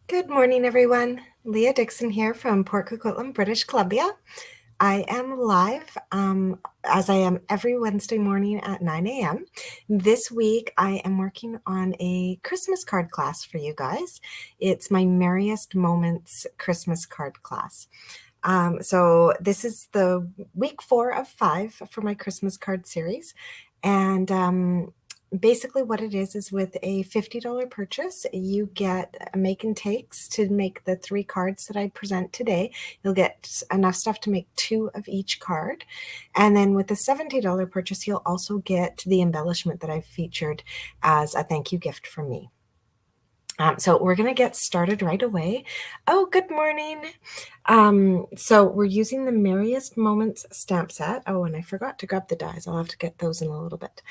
Good morning, everyone. Leah Dixon here from Port Coquitlam, British Columbia. I am live, as I am every Wednesday morning at 9 a.m. This week, I am working on a Christmas card class for you guys. It's my Merriest Moments Christmas card class. So this is the week 4 of 5 for my Christmas card series. And basically what it is with a $50 purchase, you get make and takes to make the 3 cards that I present today. You'll get enough stuff to make 2 of each card. And then with the $70 purchase, you'll also get the embellishment that I've featured as a thank you gift from me. So we're going to get started right away. Oh, good morning. So we're using the Merriest Moments stamp set. Oh, and I forgot to grab the dies. I'll have to get those in a little bit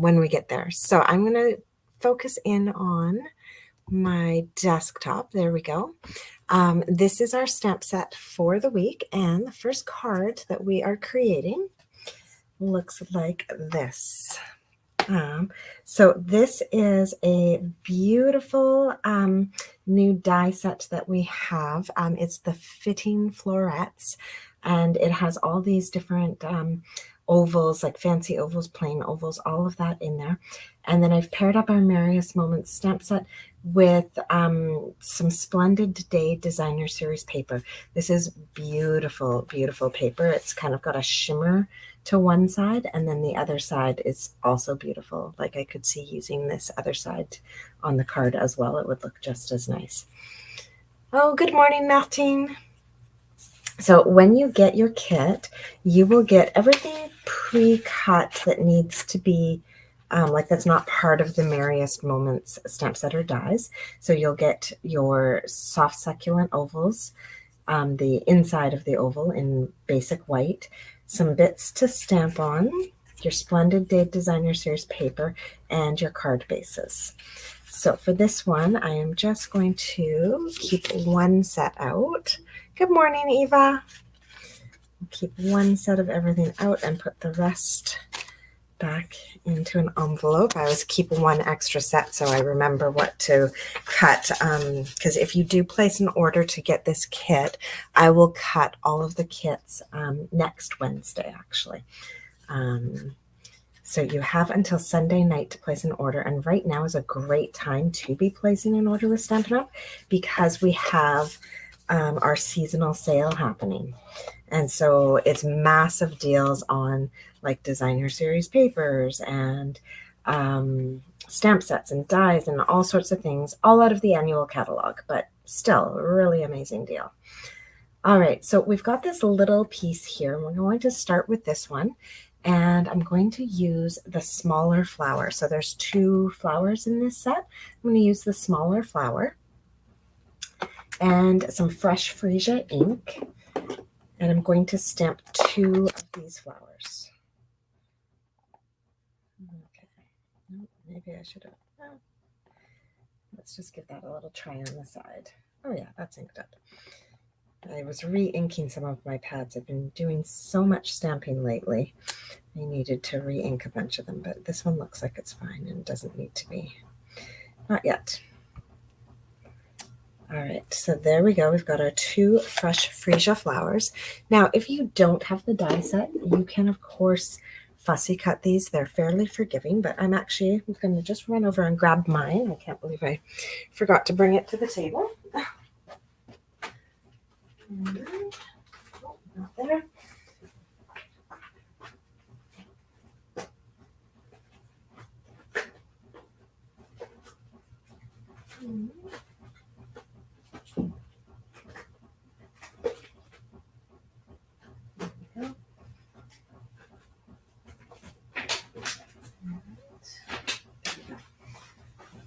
when we get there. So I'm going to focus in on my desktop. There we go. This is our stamp set for the week. And the first card that we are creating looks like this. So this is a beautiful new die set that we have. It's the Fitting Florets, and it has all these different ovals, like fancy ovals, plain ovals, all of that in there. And then I've paired up our Merriest Moments stamp set with some Splendid Day Designer Series paper. This is beautiful, beautiful paper. It's kind of got a shimmer to one side, and then the other side is also beautiful. Like I could see using this other side on the card as well. It would look just as nice. Oh, good morning, Martine. So when you get your kit, you will get everything pre-cut that needs to be like that's not part of the Merriest Moments stamp set or dies. So you'll get your soft succulent ovals, the inside of the oval in basic white, some bits to stamp on, your Splendid Day Designer Series paper, and your card bases. So for this one, I am just going to keep one set out. Good morning, Eva. I'll keep one set of everything out and put the rest back into an envelope. I always keep one extra set so I remember what to cut, because if you do place an order to get this kit, I will cut all of the kits next Wednesday, actually. So you have until Sunday night to place an order, and right now is a great time to be placing an order with Stampin' Up! Because we have our seasonal sale happening. And so it's massive deals on like designer series papers and stamp sets and dies and all sorts of things, all out of the annual catalog, but still a really amazing deal. All right, so we've got this little piece here. We're going to start with this one, and I'm going to use the smaller flower. So there's 2 flowers in this set. I'm going to use the smaller flower and some fresh freesia ink. And I'm going to stamp 2 of these flowers. Okay. No, maybe I should have. Oh. Let's just give that a little try on the side. Oh yeah, that's inked up. I was re-inking some of my pads. I've been doing so much stamping lately. I needed to re-ink a bunch of them, but this one looks like it's fine and doesn't need to be. Not yet. All right, so there we go. We've got our 2 fresh freesia flowers. Now, if you don't have the die set, you can, of course, fussy cut these. They're fairly forgiving, but I'm actually going to just run over and grab mine. I can't believe I forgot to bring it to the table. Oh, not there.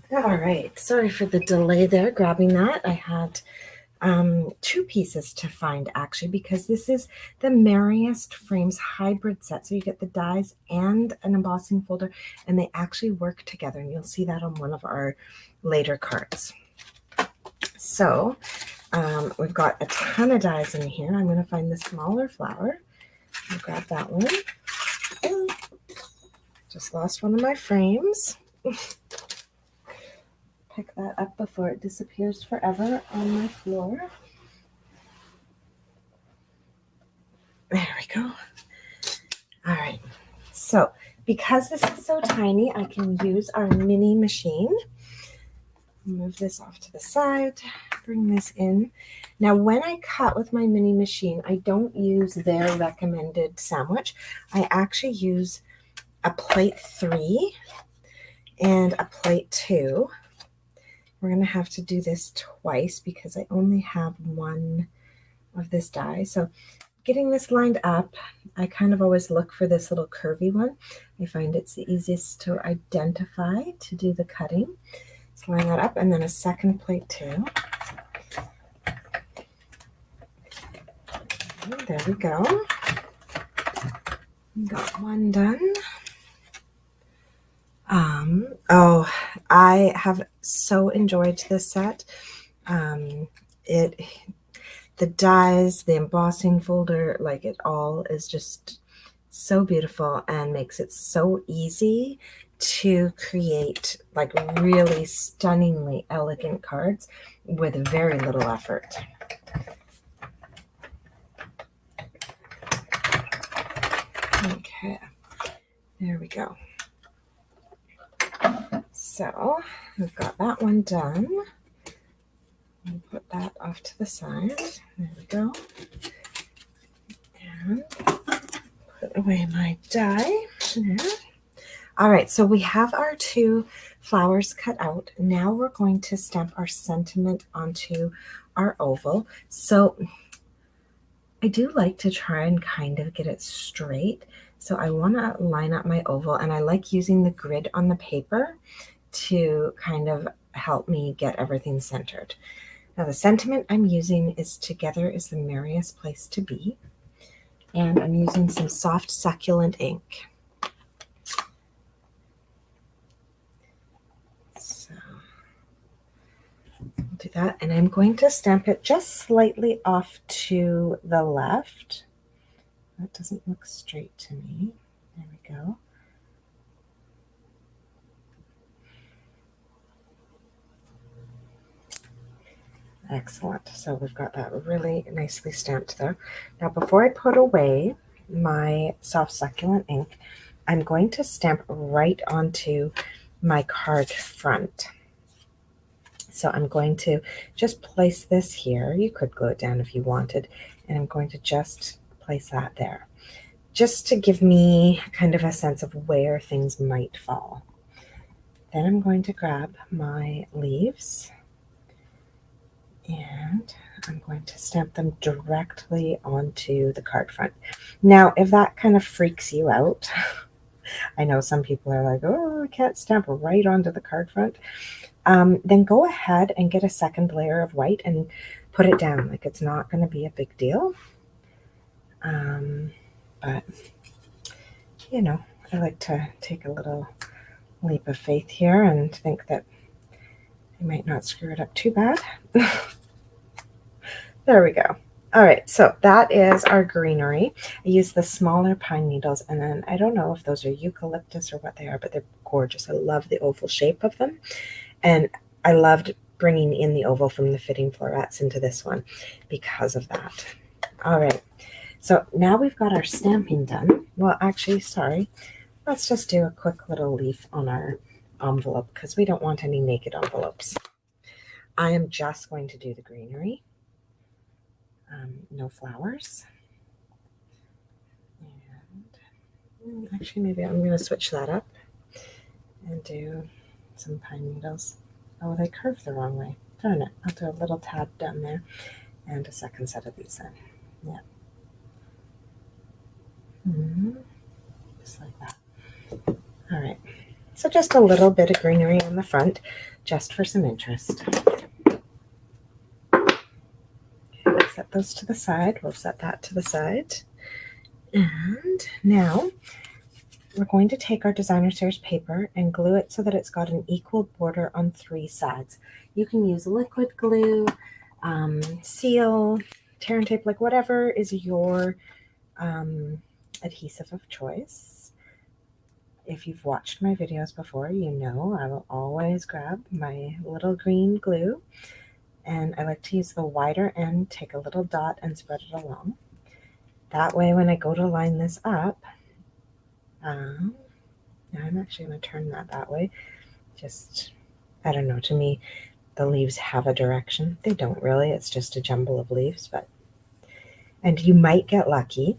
All right, sorry for the delay there grabbing that. I had 2 pieces to find actually, because this is the Merriest Frames hybrid set. So you get the dies and an embossing folder, and they actually work together, and you'll see that on one of our later cards. So we've got a ton of dies in here. I'm going to find the smaller flower. I'll grab that one. Just lost one of my frames. pick that up before it disappears forever on my floor. There we go. All right. So because this is so tiny, I can use our mini machine. Move this off to the side, bring this in. Now, when I cut with my mini machine, I don't use their recommended sandwich. I actually use a plate 3 and a plate 2. We're going to have to do this twice because I only have one of this die. So getting this lined up, I kind of always look for this little curvy one. I find it's the easiest to identify to do the cutting. Let's line that up, and then a second plate 2. There we go. Got one done. Oh, I have so enjoyed this set. The dies, the embossing folder, like it all is just so beautiful and makes it so easy to create like really stunningly elegant cards with very little effort. Okay, there we go. So we've got that one done. I'll put that off to the side. There we go. And put away my die there. All right, so we have our 2 flowers cut out. Now we're going to stamp our sentiment onto our oval. So I do like to try and kind of get it straight. So I want to line up my oval, and I like using the grid on the paper to kind of help me get everything centered. Now the sentiment I'm using is "Together is the merriest place to be," and I'm using some soft succulent ink. So I'll do that, and I'm going to stamp it just slightly off to the left. That doesn't look straight to me. There we go. Excellent. So we've got that really nicely stamped there. Now, before I put away my soft succulent ink, I'm going to stamp right onto my card front. So I'm going to just place this here. You could glue it down if you wanted, and I'm going to just place that there, just to give me kind of a sense of where things might fall. Then I'm going to grab my leaves, and I'm going to stamp them directly onto the card front. Now, if that kind of freaks you out, I know some people are like, oh, I can't stamp right onto the card front. Then go ahead and get a second layer of white and put it down. Like, it's not going to be a big deal. But, you know, I like to take a little leap of faith here and think that I might not screw it up too bad. There we go. All right, so that is our greenery. I use the smaller pine needles, and then I don't know if those are eucalyptus or what they are, but they're gorgeous. I love the oval shape of them, and I loved bringing in the oval from the fitting florets into this one because of that. All right, so now we've got our stamping done. Well, actually, sorry, let's just do a quick little leaf on our envelope because we don't want any naked envelopes. I am just going to do the greenery. No flowers. And actually, maybe I'm going to switch that up and do some pine needles. Oh, they curve the wrong way. Darn it. I'll do a little tab down there and a second set of these in. Yeah. Just like that. All right. So just a little bit of greenery on the front, just for some interest. Set those to the side. We'll set that to the side. And now we're going to take our designer series paper and glue it so that it's got an equal border on 3 sides. You can use liquid glue, seal, tear and tape, like whatever is your adhesive of choice. if you've watched my videos before, you know I will always grab my little green glue, and I like to use the wider end, take a little dot and spread it along. That way when I go to line this up, now I'm actually going to turn that way. Just, I don't know, to me, the leaves have a direction. They don't really, it's just a jumble of leaves, and you might get lucky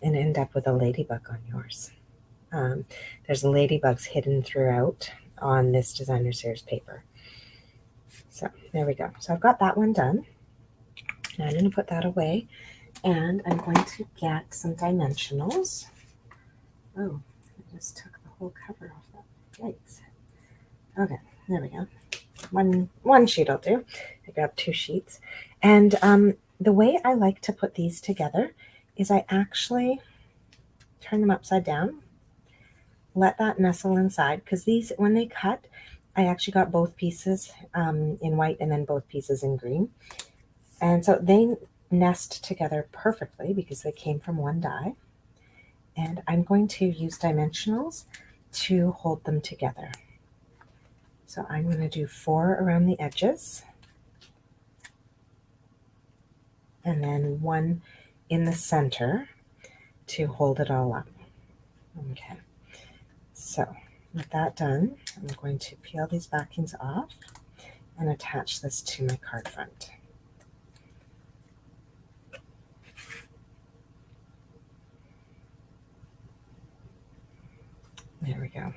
and end up with a ladybug on yours. There's ladybugs hidden throughout on this designer series paper. So there we go. So I've got that one done. Now I'm going to put that away, and I'm going to get some dimensionals. Oh, I just took the whole cover off that. Yikes. Okay, there we go. One sheet will do. I grabbed 2 sheets. And the way I like to put these together is I actually turn them upside down, let that nestle inside, because these, when they cut, I actually got both pieces in white and then both pieces in green. And so they nest together perfectly because they came from one die. And I'm going to use dimensionals to hold them together. So I'm going to do 4 around the edges, and then 1 in the center to hold it all up. Okay, so with that done, I'm going to peel these backings off and attach this to my card front. There we go.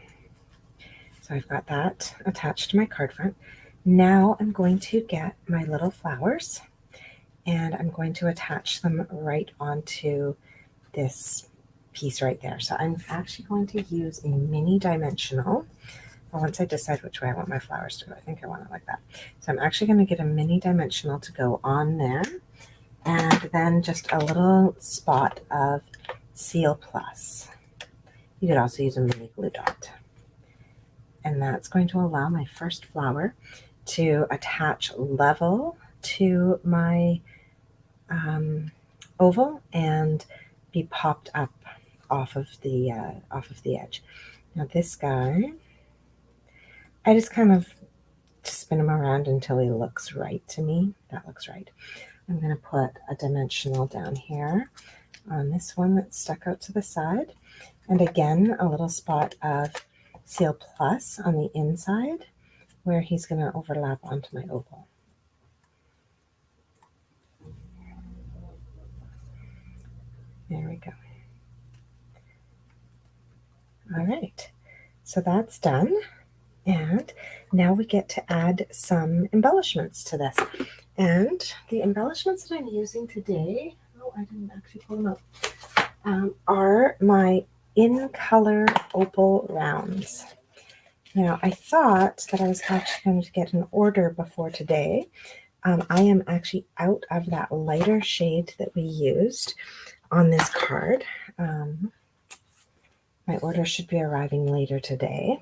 So I've got that attached to my card front. Now I'm going to get my little flowers, and I'm going to attach them right onto this piece right there. So I'm actually going to use a mini dimensional. Well, once I decide which way I want my flowers to go, I think I want it like that. So I'm actually going to get a mini dimensional to go on there, and then just a little spot of Seal Plus. You could also use a mini glue dot. And that's going to allow my first flower to attach level to my oval and be popped up off of the edge. Now this guy, I just kind of spin him around until he looks right to me. That looks right. I'm going to put a dimensional down here on this one that's stuck out to the side, and again a little spot of Seal Plus on the inside where he's going to overlap onto my oval. There we go. All right, so that's done. And now we get to add some embellishments to this. And the embellishments that I'm using today, oh, I didn't actually pull them out, are my in color opal rounds. Now, I thought that I was actually going to get an order before today. I am actually out of that lighter shade that we used on this card. My order should be arriving later today.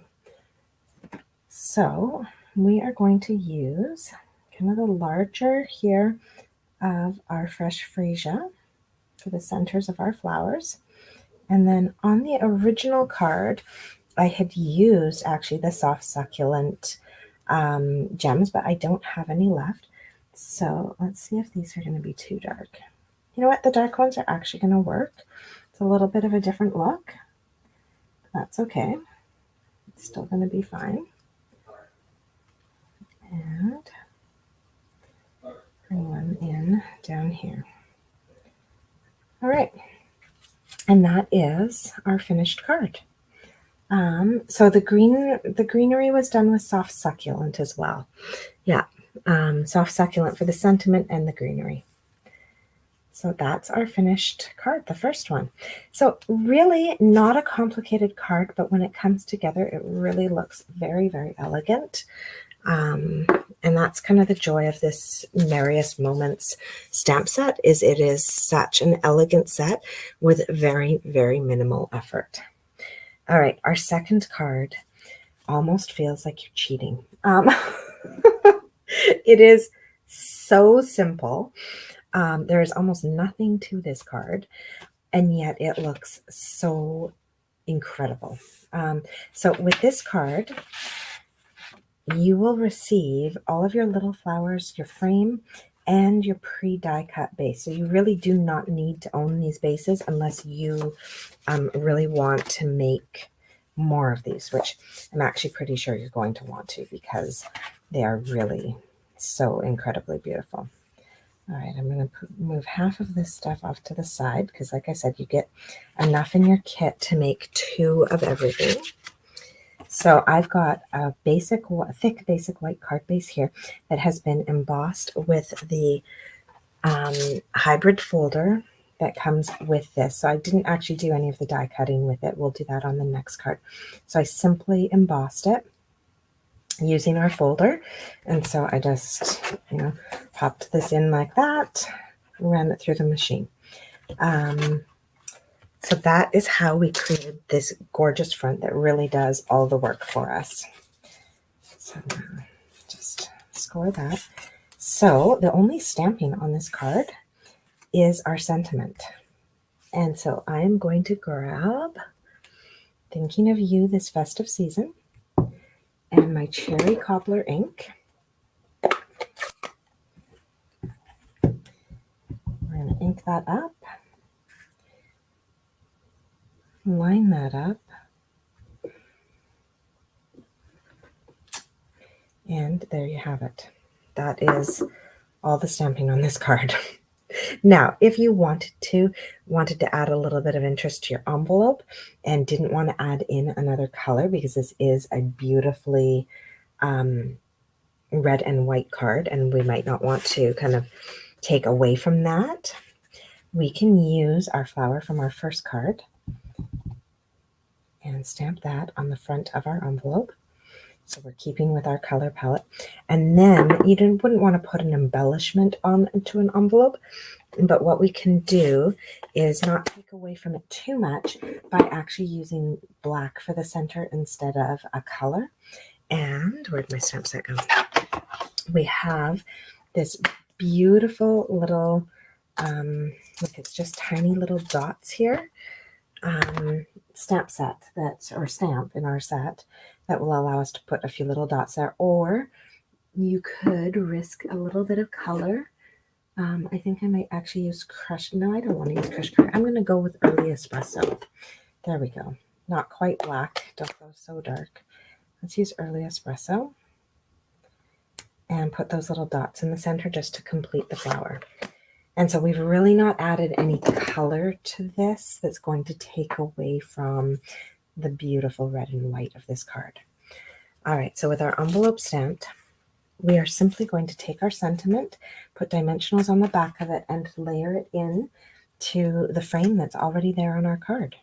So we are going to use kind of the larger here of our fresh freesia for the centers of our flowers. And then on the original card, I had used actually the soft succulent gems, but I don't have any left. So let's see if these are going to be too dark. You know what? The dark ones are actually going to work. It's a little bit of a different look. That's okay. It's still going to be fine. And bring one in down here. All right. And that is our finished card. So the greenery was done with soft succulent as well. Yeah, soft succulent for the sentiment and the greenery. So that's our finished card, the first one. So really not a complicated card, but when it comes together, it really looks very, very elegant. And that's kind of the joy of this Merriest Moments stamp set, is it is such an elegant set with very, very minimal effort. All right, our second card almost feels like you're cheating. It is so simple. There is almost nothing to this card, and yet it looks so incredible. So with this card, you will receive all of your little flowers, your frame, and your pre-die cut base. So you really do not need to own these bases unless you really want to make more of these, which I'm actually pretty sure you're going to want to because they are really so incredibly beautiful. All right, I'm going to move half of this stuff off to the side because, like I said, you get enough in your kit to make 2 of everything. So I've got a thick basic white card base here that has been embossed with the hybrid folder that comes with this. So I didn't actually do any of the die cutting with it. We'll do that on the next card. So I simply embossed it using our folder. And so I just, popped this in like that, ran it through the machine. So that is how we created this gorgeous front that really does all the work for us. So now just score that. So the only stamping on this card is our sentiment. And so I'm going to grab Thinking of You This Festive Season and my cherry cobbler ink. We're going to ink that up, line that up, and there you have it. That is all the stamping on this card. Now, if you wanted to add a little bit of interest to your envelope and didn't want to add in another color, because this is a beautifully red and white card, and we might not want to kind of take away from that, we can use our flower from our first card and stamp that on the front of our envelope. So we're keeping with our color palette. And then you wouldn't want to put an embellishment onto an envelope, but what we can do is not take away from it too much by actually using black for the center instead of a color. And where'd my stamp set go? We have this beautiful little, look, it's just tiny little dots here, stamp in our set that will allow us to put a few little dots there. Or you could risk a little bit of color. I think I might actually use crushed. No, I don't want to use crushed color. I'm going to go with early espresso. There we go. Not quite black. Don't go so dark. Let's use early espresso and put those little dots in the center just to complete the flower. And so we've really not added any color to this that's going to take away from the beautiful red and white of this card. All right, so with our envelope stamped, we are simply going to take our sentiment, put dimensionals on the back of it, and layer it in to the frame that's already there on our card.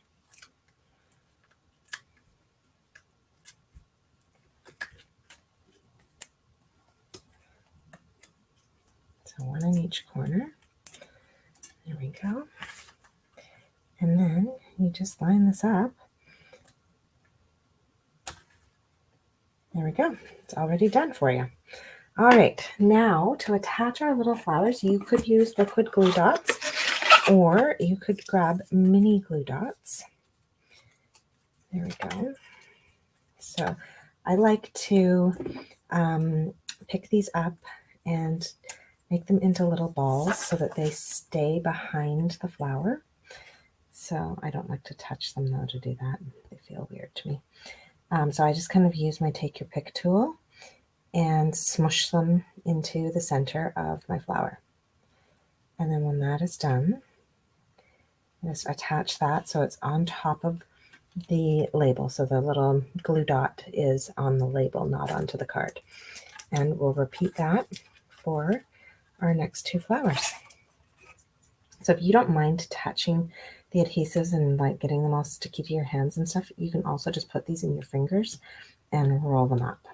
So one in each corner. There we go. And then you just line this up. There we go. It's already done for you. All right, now to attach our little flowers, you could use liquid glue dots, or you could grab mini glue dots. There we go. So I like to pick these up and make them into little balls so that they stay behind the flower. So I don't like to touch them though to do that. They feel weird to me. So I just kind of use my take your pick tool and smush them into the center of my flower. And then when that is done, just attach that so it's on top of the label. So the little glue dot is on the label, not onto the card. And we'll repeat that for our next 2 flowers. So if you don't mind touching the adhesives and like getting them all sticky to your hands and stuff, you can also just put these in your fingers and roll them up.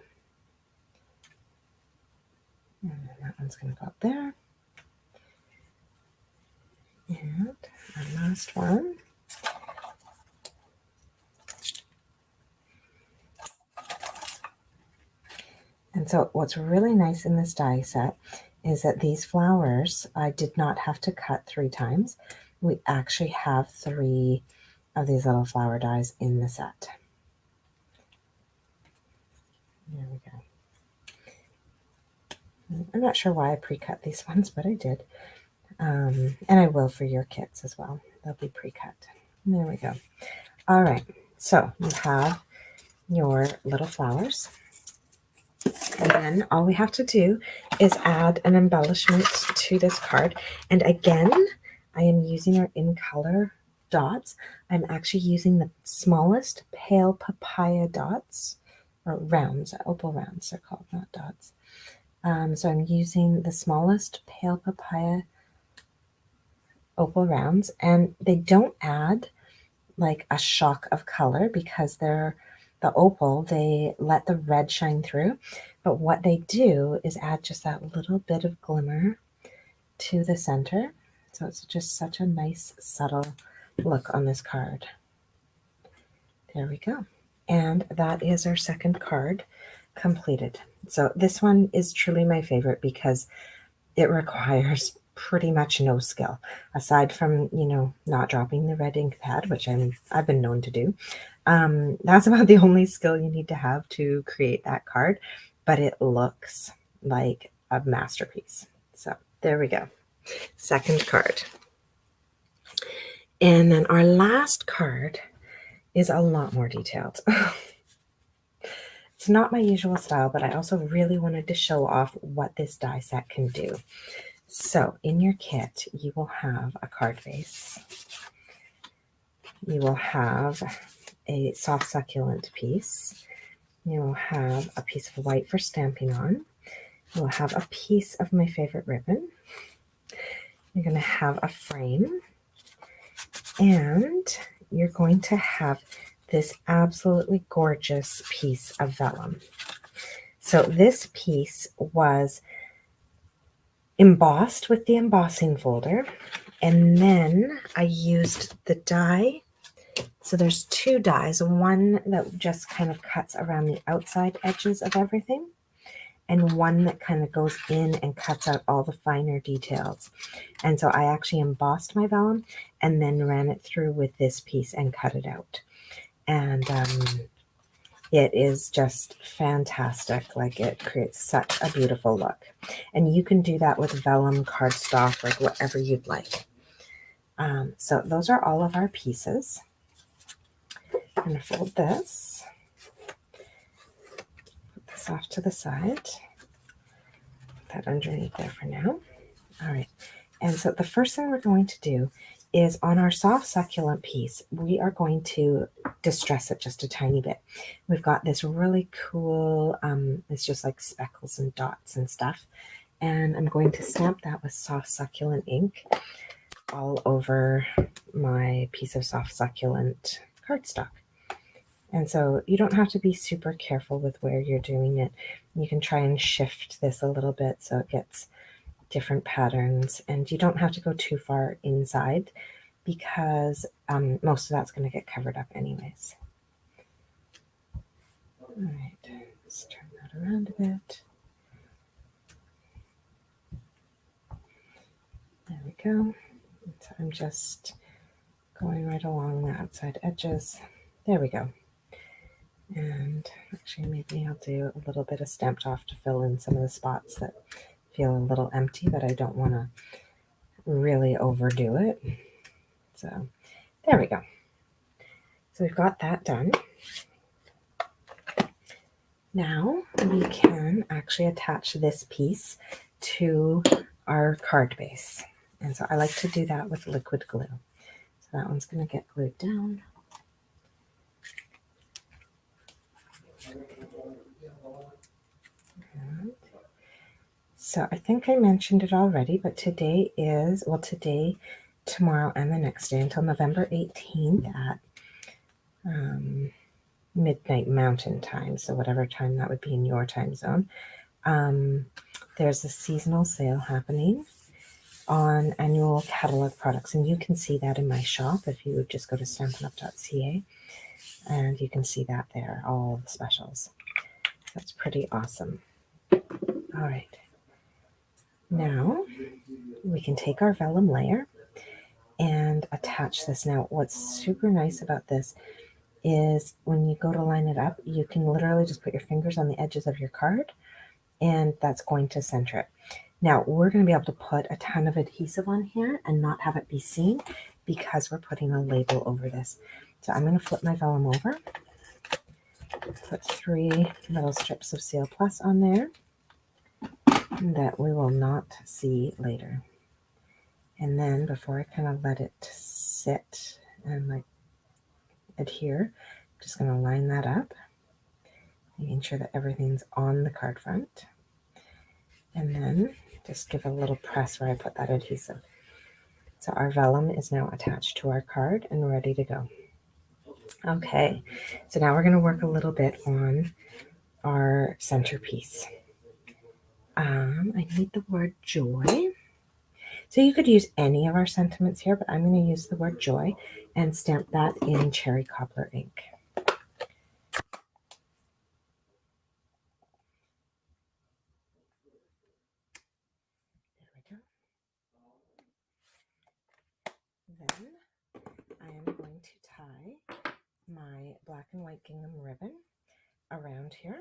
And then that one's going to go up there. And our last one. And so what's really nice in this die set is that these flowers, I did not have to cut 3 times. We actually have 3 of these little flower dies in the set. There we go. I'm not sure why I pre-cut these ones, but I did. And I will for your kits as well. They'll be pre-cut. There we go. All right, so you have your little flowers. And then all we have to do is add an embellishment to this card. And again, I am using our in color dots. I'm actually using the smallest pale papaya dots, or rounds, opal rounds they're called, not dots. So I'm using the smallest pale papaya opal rounds, and they don't add like a shock of color because they're the opal, they let the red shine through. But what they do is add just that little bit of glimmer to the center. So it's just such a nice, subtle look on this card. There we go. And that is our second card completed. So this one is truly my favorite because it requires pretty much no skill aside from, you know, not dropping the red ink pad, which I've been known to do. That's about the only skill you need to have to create that card, but it looks like a masterpiece. So there we go. Second card. And then our last card is a lot more detailed. It's not my usual style, but I also really wanted to show off what this die set can do. So in your kit, you will have a card base. You will have a soft succulent piece. You will have a piece of white for stamping on. You will have a piece of my favorite ribbon. You're going to have a frame. And you're going to have this absolutely gorgeous piece of vellum. So this piece was embossed with the embossing folder, and then I used the die. So there's two dies, one that just kind of cuts around the outside edges of everything, and one that kind of goes in and cuts out all the finer details. And so I actually embossed my vellum and then ran it through with this piece and cut it out. And it is just fantastic. Like, it creates such a beautiful look. And you can do that with vellum, cardstock, like whatever you'd like. So those are all of our pieces. I'm going to fold this. Put this off to the side. Put that underneath there for now. All right. And so the first thing we're going to do is on our soft succulent piece, we are going to distress it just a tiny bit. We've got this really cool, it's just like speckles and dots and stuff. And I'm going to stamp that with soft succulent ink all over my piece of soft succulent cardstock. And so you don't have to be super careful with where you're doing it. You can try and shift this a little bit so it gets different patterns, and you don't have to go too far inside because most of that's going to get covered up anyways. All right, let's turn that around a bit. There we go. So I'm just going right along the outside edges. There we go. And actually, maybe I'll do a little bit of stamped off to fill in some of the spots that feel a little empty, but I don't want to really overdo it. So there we go. So we've got that done. Now we can actually attach this piece to our card base. And so I like to do that with liquid glue. So that one's going to get glued down. And so I think I mentioned it already, but today is, well, today, tomorrow, and the next day until November 18th at midnight Mountain Time. So whatever time that would be in your time zone. There's a seasonal sale happening on annual catalog products, and you can see that in my shop if you just go to stampinwithleah.ca, and you can see that there, all the specials. That's pretty awesome. All right. Now we can take our vellum layer and and attach this. Now, what's super nice about this is when you go to line it up, you can literally just put your fingers on the edges of your card, and that's going to center it. Now, we're going to be able to put a ton of adhesive on here and not have it be seen because we're putting a label over this. So I'm going to flip my vellum over, put 3 little strips of Seal Plus on there that we will not see later. And then before I kind of let it sit and like adhere, I'm just going to line that up, making sure that everything's on the card front. And then just give a little press where I put that adhesive. So our vellum is now attached to our card and ready to go. Okay, so now we're going to work a little bit on our centerpiece. I need the word joy. So you could use any of our sentiments here, but I'm going to use the word joy and stamp that in cherry cobbler ink. There we go. Then I am going to tie my black and white gingham ribbon around here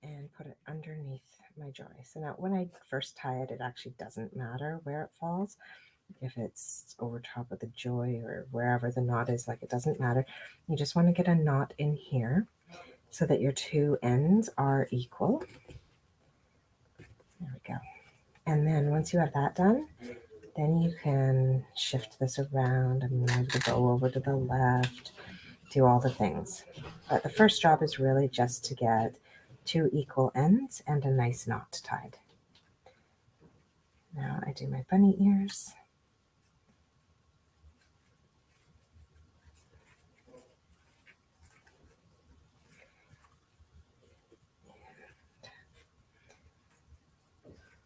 and put it underneath my joy. So now when I first tie it, it actually doesn't matter where it falls. If it's over top of the joy or wherever the knot is, like, it doesn't matter. You just want to get a knot in here so that your 2 ends are equal. There we go. And then once you have that done, then you can shift this around and move the bow over to the left, do all the things. But the first job is really just to get 2 equal ends and a nice knot tied. Now I do my bunny ears.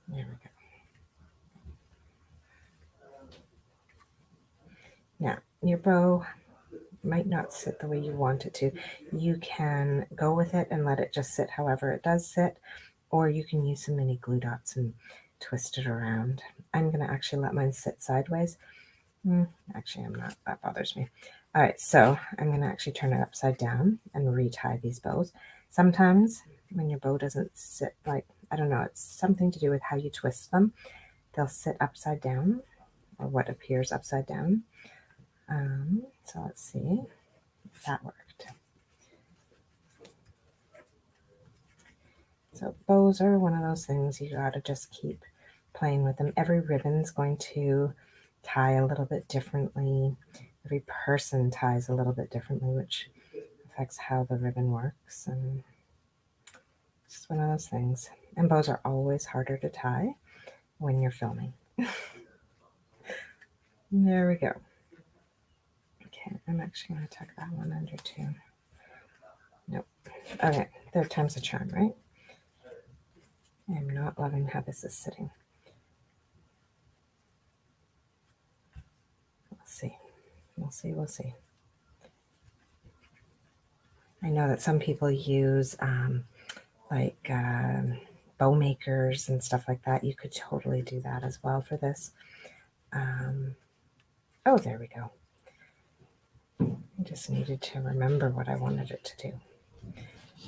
There we go. Now, your bow might not sit the way you want it to. You can go with it and let it just sit however it does sit, or you can use some mini glue dots and twist it around. I'm going to actually let mine sit sideways. Actually, I'm not. That bothers me. All right, so I'm going to actually turn it upside down and retie these bows. Sometimes when your bow doesn't sit, like, I don't know, it's something to do with how you twist them. They'll sit upside down, or what appears upside down. So let's see if that worked. So bows are one of those things you gotta just keep playing with them. Every ribbon's going to tie a little bit differently. Every person ties a little bit differently, which affects how the ribbon works. And it's just one of those things. And bows are always harder to tie when you're filming. There we go. Okay, I'm actually going to tuck that one under too. Nope. Okay, 3rd time's a charm, right? I'm not loving how this is sitting. We'll see. We'll see. We'll see. I know that some people use bow makers and stuff like that. You could totally do that as well for this. Oh, there we go. I just needed to remember what I wanted it to do.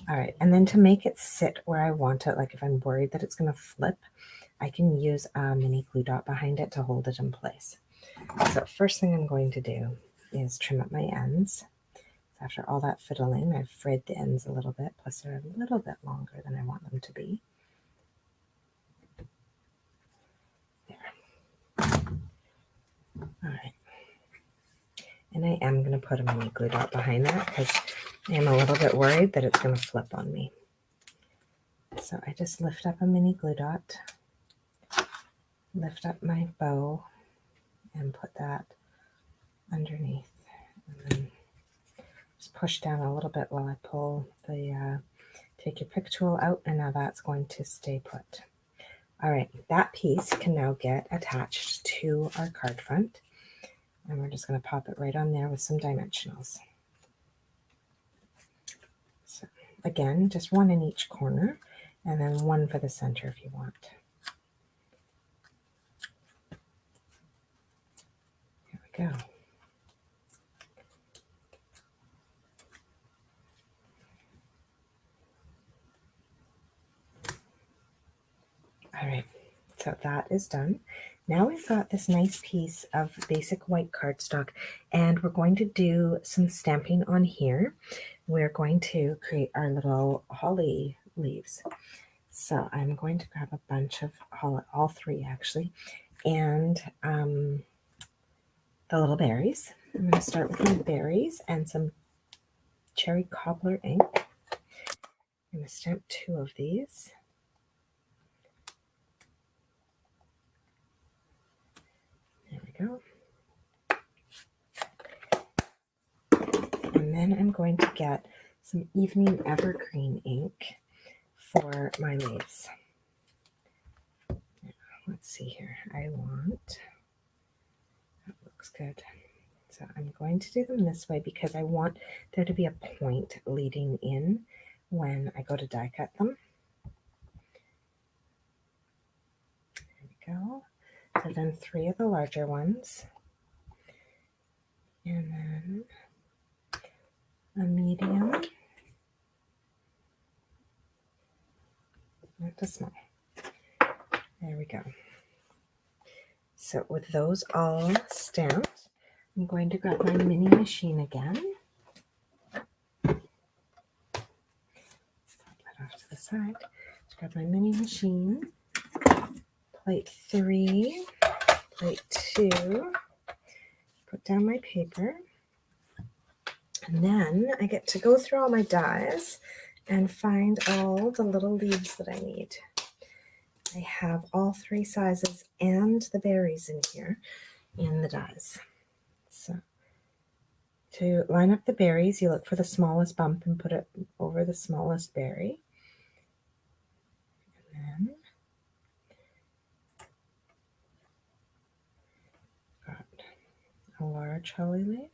All right, and then to make it sit where I want it, like if I'm worried that it's going to flip, I can use a mini glue dot behind it to hold it in place. So first thing I'm going to do is trim up my ends. So after all that fiddling, I've frayed the ends a little bit, plus they're a little bit longer than I want them to be. There. All right. And I am going to put a mini glue dot behind that because I am a little bit worried that it's going to flip on me. So I just lift up a mini glue dot, lift up my bow, and put that underneath. And then just push down a little bit while I pull the, take your pick tool out, and now that's going to stay put. All right, that piece can now get attached to our card front. And we're just going to pop it right on there with some dimensionals. So again, just 1 in each corner, and then 1 for the center if you want. go. All right, so that is done. Now we've got this nice piece of basic white cardstock, and we're going to do some stamping on here. We're going to create our little holly leaves. So I'm going to grab a bunch of holly, all three actually, and the little berries. I'm going to start with my berries and some cherry cobbler ink. I'm going to stamp 2 of these. There we go. And then I'm going to get some evening evergreen ink for my leaves. Let's see here. I want, that looks good. So I'm going to do them this way because I want there to be a point leading in when I go to die cut them. There we go. So I've done 3 of the larger ones. And then a medium. Not too small. There we go. So with those all stamped, I'm going to grab my mini machine again. Pop that off to the side. Let's grab my mini machine. Plate 3, plate 2. Put down my paper. And then I get to go through all my dies and find all the little leaves that I need. I have all 3 sizes and the berries in here in the dies. So to line up the berries, you look for the smallest bump and put it over the smallest berry. And then got a large holly leaf.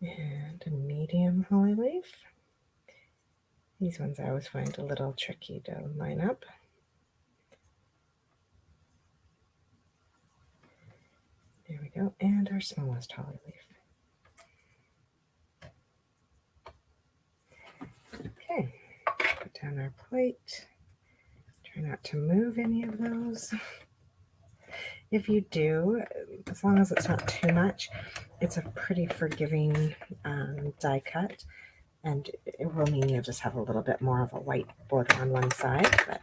And a medium holly leaf. These ones I always find a little tricky to line up. There we go, and our smallest holly leaf. Okay, put down our plate. Try not to move any of those. If you do, as long as it's not too much, it's a pretty forgiving die cut, and it will mean you'll just have a little bit more of a white border on one side, but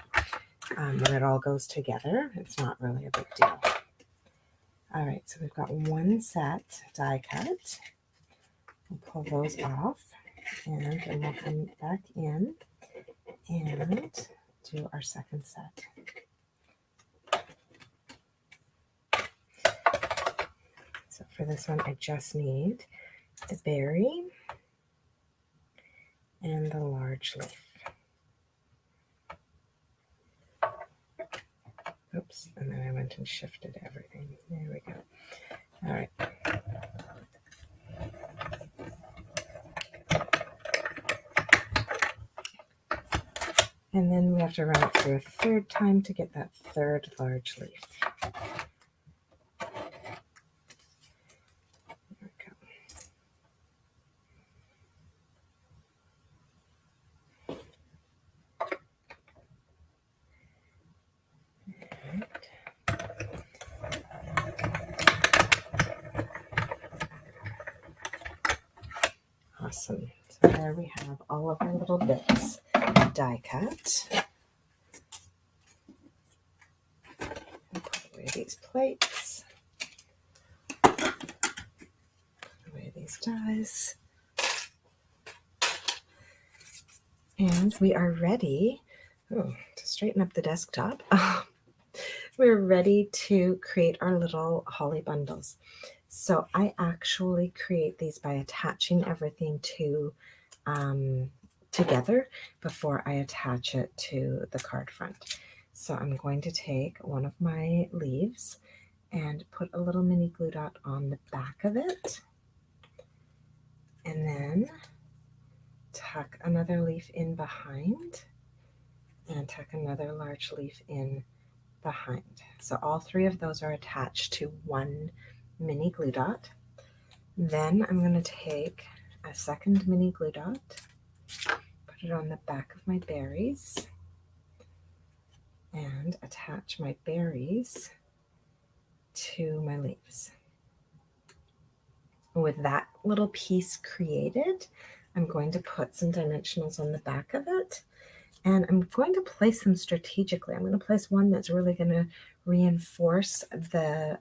when it all goes together, it's not really a big deal. All right, so we've got 1 set die cut. We'll pull those off, and then we'll come back in and do our second set. So for this one, I just need the berry and the large leaf. Oops, and then I went and shifted everything. There we go. All right. And then we have to run it through a 3rd time to get that 3rd large leaf. Awesome. So there we have all of our little bits die cut. Put away these plates. Put away these dies. And we are ready to straighten up the desktop. We're ready to create our little holly bundles. So I actually create these by attaching everything to together before I attach it to the card front. So I'm going to take one of my leaves and put a little mini glue dot on the back of it, and then tuck another leaf in behind and tuck another large leaf in behind. So all 3 of those are attached to one mini glue dot. Then I'm going to take a second mini glue dot, put it on the back of my berries, and attach my berries to my leaves. With that little piece created, I'm going to put some dimensionals on the back of it, and I'm going to place them strategically. I'm going to place one that's really going to reinforce the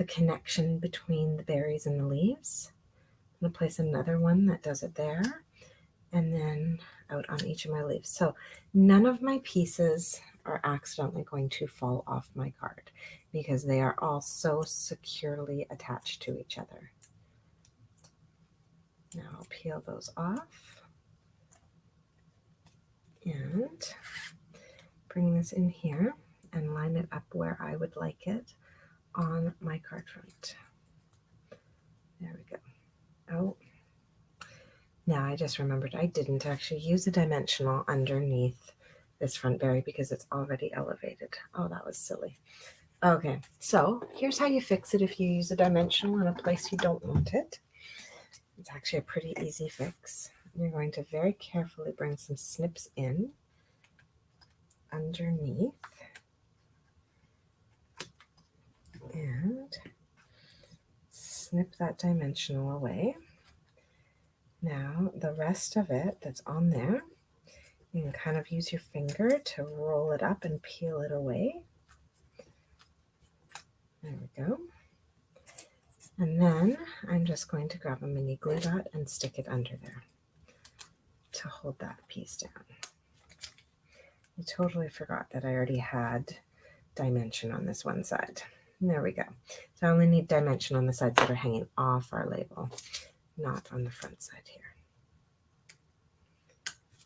connection between the berries and the leaves. I'm going to place another one that does it there, and then out on each of my leaves. So none of my pieces are accidentally going to fall off my card because they are all so securely attached to each other. Now I'll peel those off and bring this in here and line it up where I would like it on my card front. There we go. Oh, now I just remembered I didn't actually use a dimensional underneath this front berry because it's already elevated. Oh, that was silly. Okay, so here's how you fix it if you use a dimensional in a place you don't want it. It's actually a pretty easy fix. You're going to very carefully bring some snips in underneath and snip that dimensional away. Now the rest of it that's on there, you can kind of use your finger to roll it up and peel it away. There we go. And then I'm just going to grab a mini glue dot and stick it under there to hold that piece down. I totally forgot that I already had dimension on this one side. There we go. So I only need dimension on the sides that are hanging off our label, not on the front side here.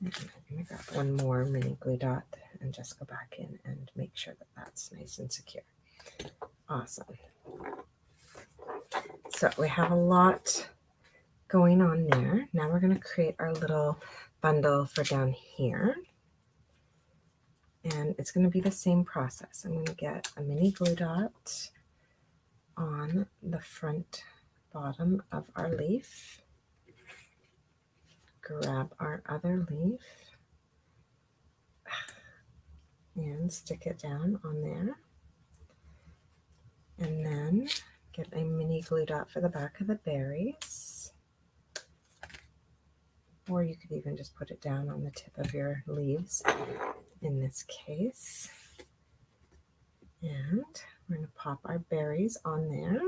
And I'm going to grab one more mini glue dot and just go back in and make sure that that's nice and secure. Awesome. So we have a lot going on there. Now we're going to create our little bundle for down here. And it's going to be the same process. I'm going to get a mini glue dot on the front bottom of our leaf. Grab our other leaf and stick it down on there. And then get a mini glue dot for the back of the berries. Or you could even just put it down on the tip of your leaves in this case. And we're going to pop our berries on there.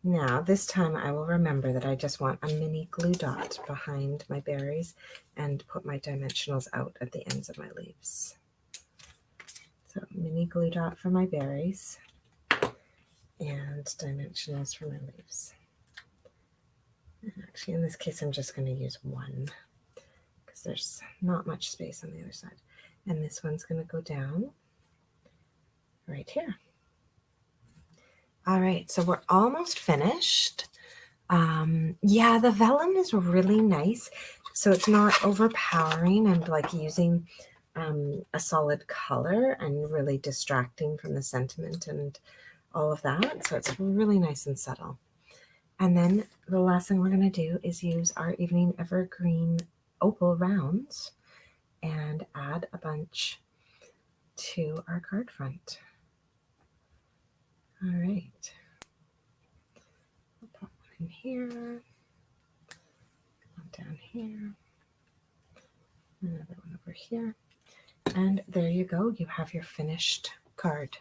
Now, this time I will remember that I just want a mini glue dot behind my berries and put my dimensionals out at the ends of my leaves. So, mini glue dot for my berries and dimensionals for my leaves. And actually, in this case, I'm just going to use one because there's not much space on the other side. And this one's going to go down right here. All right, so we're almost finished. Yeah, the vellum is really nice. So it's not overpowering and like using a solid color and really distracting from the sentiment and all of that. So it's really nice and subtle. And then the last thing we're going to do is use our Evening Evergreen opal rounds and add a bunch to our card front. All right. I'll pop one in here, one down here, another one over here. And there you go. You have your finished card.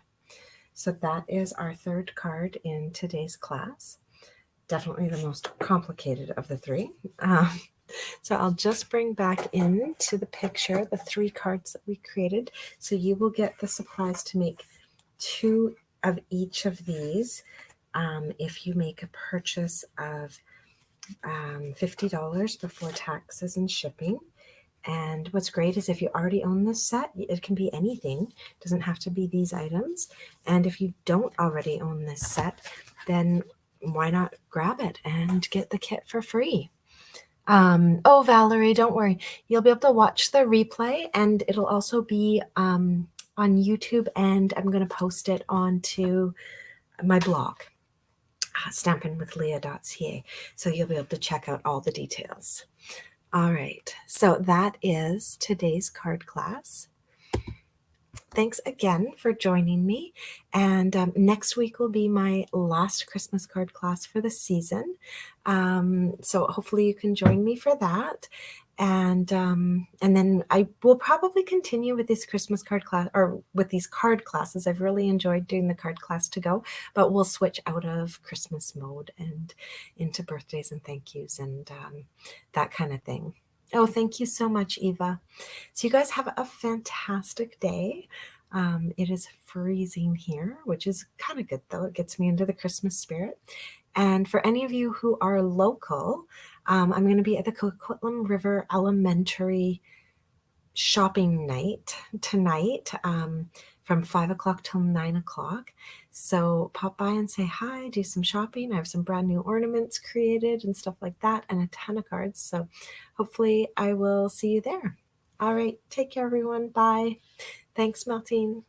So that is our third card in today's class. Definitely the most complicated of the three. So I'll just bring back into the picture the 3 cards that we created. So you will get the supplies to make 2 of each of these if you make a purchase of $50 before taxes and shipping. And what's great is if you already own this set, it can be anything. It doesn't have to be these items. And if you don't already own this set, then why not grab it and get the kit for free? Oh, Valerie, don't worry. You'll be able to watch the replay, and it'll also be on YouTube, and I'm going to post it onto my blog, stampinwithleah.ca. So you'll be able to check out all the details. All right, so that is today's card class. Thanks again for joining me. And next week will be my last Christmas card class for the season. So hopefully you can join me for that. And then I will probably continue with this Christmas card class, or with these card classes. I've really enjoyed doing the card class to go, but we'll switch out of Christmas mode and into birthdays and thank yous and that kind of thing. Oh, thank you so much, Eva. So you guys have a fantastic day. It is freezing here, which is kind of good though. It gets me into the Christmas spirit. And for any of you who are local, I'm going to be at the Coquitlam River Elementary shopping night tonight from 5 o'clock till 9 o'clock. So pop by and say hi, do some shopping. I have some brand new ornaments created and stuff like that, and a ton of cards. So hopefully I will see you there. All right, take care, everyone. Bye. Thanks, Meltine.